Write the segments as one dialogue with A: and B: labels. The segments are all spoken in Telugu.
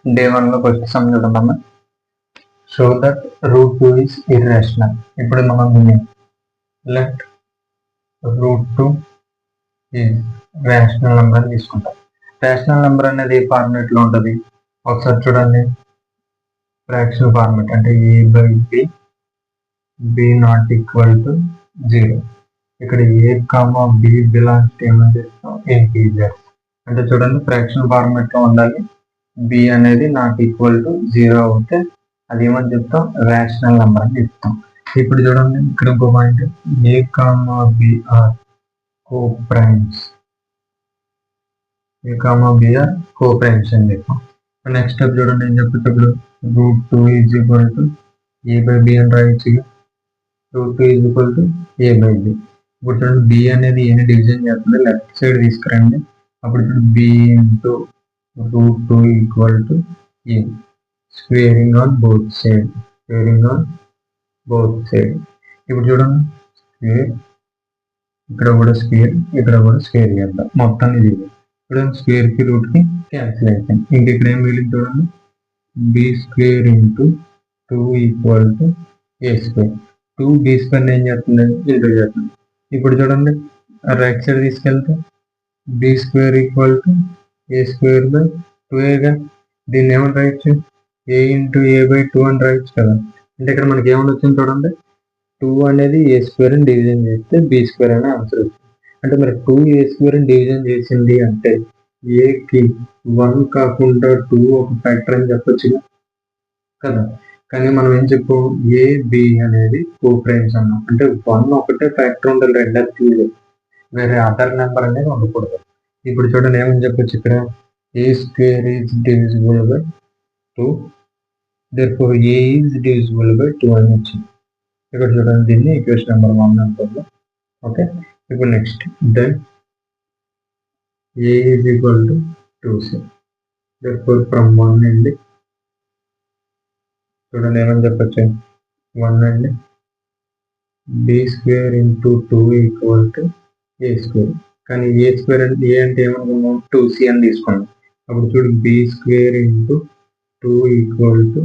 A: డే 1లో ఫస్ట్ సమ్ చూద్దామా. Show that root 2 is irrational. ఇప్పుడు మనం దీన్ని let root 2 is rational number అని తీసుకుంటాం. రేషనల్ నెంబర్ అనేది ఏ ఫార్మేట్లో ఉంటుంది ఒకసారి చూడండి. ఫ్రాక్షన్ ఫార్మేట్ అంటే a by b not equal to 0. ఇక్కడ a comma b belongs to ఏమని చెప్తాం ఇంటీజర్. అంటే చూడండి ఫ్రాక్షన్ ఫార్మేట్లో ఉండాలి. b అనేది నాట్ ఈక్వల్ టు 0 అవుతే అది ఏమని చెప్తాం రేషనల్ నెంబర్ అని చెప్తాం. ఇప్పుడు చూడండి ఇక్కడ ఇంకో point a comma b are co-primes. a comma b are co-primes అని చెప్పాం. నెక్స్ట్ స్టెప్ చూడండి ఏం చెప్పేటప్పుడు root 2 is equal to a by b అని రాయొచ్చు. Root 2 is equal to a by b. ఇప్పుడు చూడండి b అనేది ఏని డివిజన్ చేస్తుంది లెఫ్ట్ సైడ్ తీసుకురండి. అప్పుడు చూడండి b into root 2 equal to a squaring on both side. ఇప్పుడు చూడండి స్క్వేర్ ఇక్కడ కూడా స్క్వేర్ ఇక్కడ కూడా స్క్వేర్ చేద్దాం మొత్తం ఇది. ఇప్పుడు స్క్వేర్ కి రూట్ కి క్యాన్సిల్ అయిపోయింది. ఇంక ఇక్కడ ఏం మిగిలింది చూడండి b square into 2 equal to a square. 2 b square ఏం చేస్తుంది ఇంటూ చేస్తుంది. ఇప్పుడు చూడండి రైట్ సైడ్ తీసుకెళ్తే b square equal to a square by 2a. దీన్ని ఏమని రాయొచ్చు a ఇంటూ a బై 2 అని రాయొచ్చు కదా. అంటే ఇక్కడ మనకి ఏమని వచ్చింది చూడండి 2 అనేది a స్క్వేర్ అని డివిజన్ చేస్తే b స్క్వేర్ అనే ఆన్సర్ వచ్చింది. అంటే మరి 2 a స్క్వేర్ అని డివిజన్ చేసింది అంటే a కి 1 కాకుండా 2 ఒక ఫ్యాక్టర్ అని చెప్పొచ్చు కదా. కానీ మనం ఏం చెప్పు a b అనేది co-primes అన్నాం. అంటే 1 ఒకటే ఫ్యాక్టర్ ఉండాలి రెండో వేరే అదర్ నెంబర్ అనేది ఉండకూడదు. ఇప్పుడు చూడండి ఏమని చెప్పొచ్చు ఇక్కడ a square is divisible by 2 therefore a is divisible by 2 అని వచ్చింది. ఇక్కడ చూడండి దీన్ని ఈక్వేషన్ నెంబర్ 1 అనుకుందాం. ఓకే ఇప్పుడు next then a is equal to 2c. therefore from 1 అండి చూడండి ఏమని చెప్పచ్చు 1 అండి b square into 2 equal to a square. కానీ a స్క్వేర్ అంటే a అంటే ఏమనుకున్నాం 2c అని తీసుకున్నాం. అప్పుడు చూడు b square into 2 equal to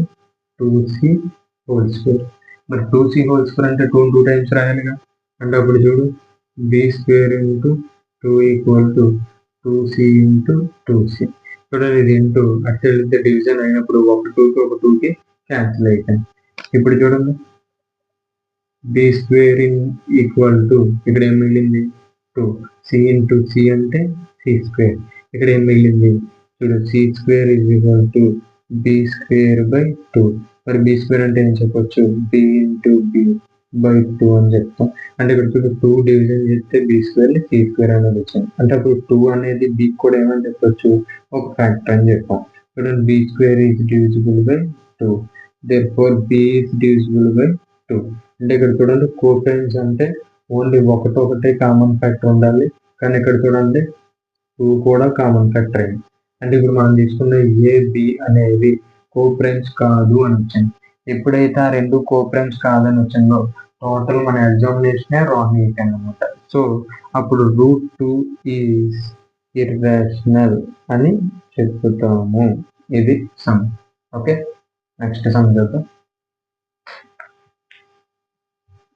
A: 2c whole square. మరి 2c హోల్ స్క్వేర్ అంటే 2 2 టైమ్స్ రాయాలిగా. అంటే అప్పుడు చూడు b square into 2 equal to 2c into 2c. చూడండి ఇది ఇంటూ అటు వెళ్తే డివిజన్ అయినప్పుడు ఒక 2కి ఒక 2కి క్యాన్సిల్ అయిపోయింది. ఇప్పుడు చూడండి b స్క్వేర్ ఈక్వల్ టు ఇక్కడ ఏం మిగిలింది 2 c ఇంటూ c అంటే c స్క్వేర్. ఇక్కడ ఏం మిగిలింది చూడు c square is equal to b square by 2. మరి b స్క్వేర్ అంటే ఏం చెప్పొచ్చు b ఇంటూ b బై 2 అని చెప్తాం. అంటే ఇక్కడ చూడు 2 డివిజన్ చేస్తే b స్క్వేర్ c స్క్వేర్ అనేది వచ్చింది. అంటే అప్పుడు 2 అనేది b కూడా ఏమని చెప్పొచ్చు ఒక ఫ్యాక్టర్ అని చెప్పాం. చూడండి b square is divisible by 2 therefore b is divisible by 2. అంటే ఇక్కడ చూడండి co-primes అంటే ఓన్లీ ఒకటే కామన్ ఫ్యాక్టర్ ఉండాలి. కానీ ఇక్కడ చూడండి 2 కూడా కామన్ ఫ్యాక్టర్ అయింది. అంటే ఇప్పుడు మనం తీసుకున్న a b అనేవి co-primes కాదు అని వచ్చింది. ఎప్పుడైతే ఆ రెండు co-primes కాదని వచ్చిందో టోటల్ మన ఎగ్జామినేషన్ రాంగ్ అయిపోయింది అనమాట. సో అప్పుడు రూట్ 2 ఈజ్ ఇర్రేషనల్ అని చెప్తాము. ఇది సమ్. ఓకే నెక్స్ట్ సమ్ చూద్దాం.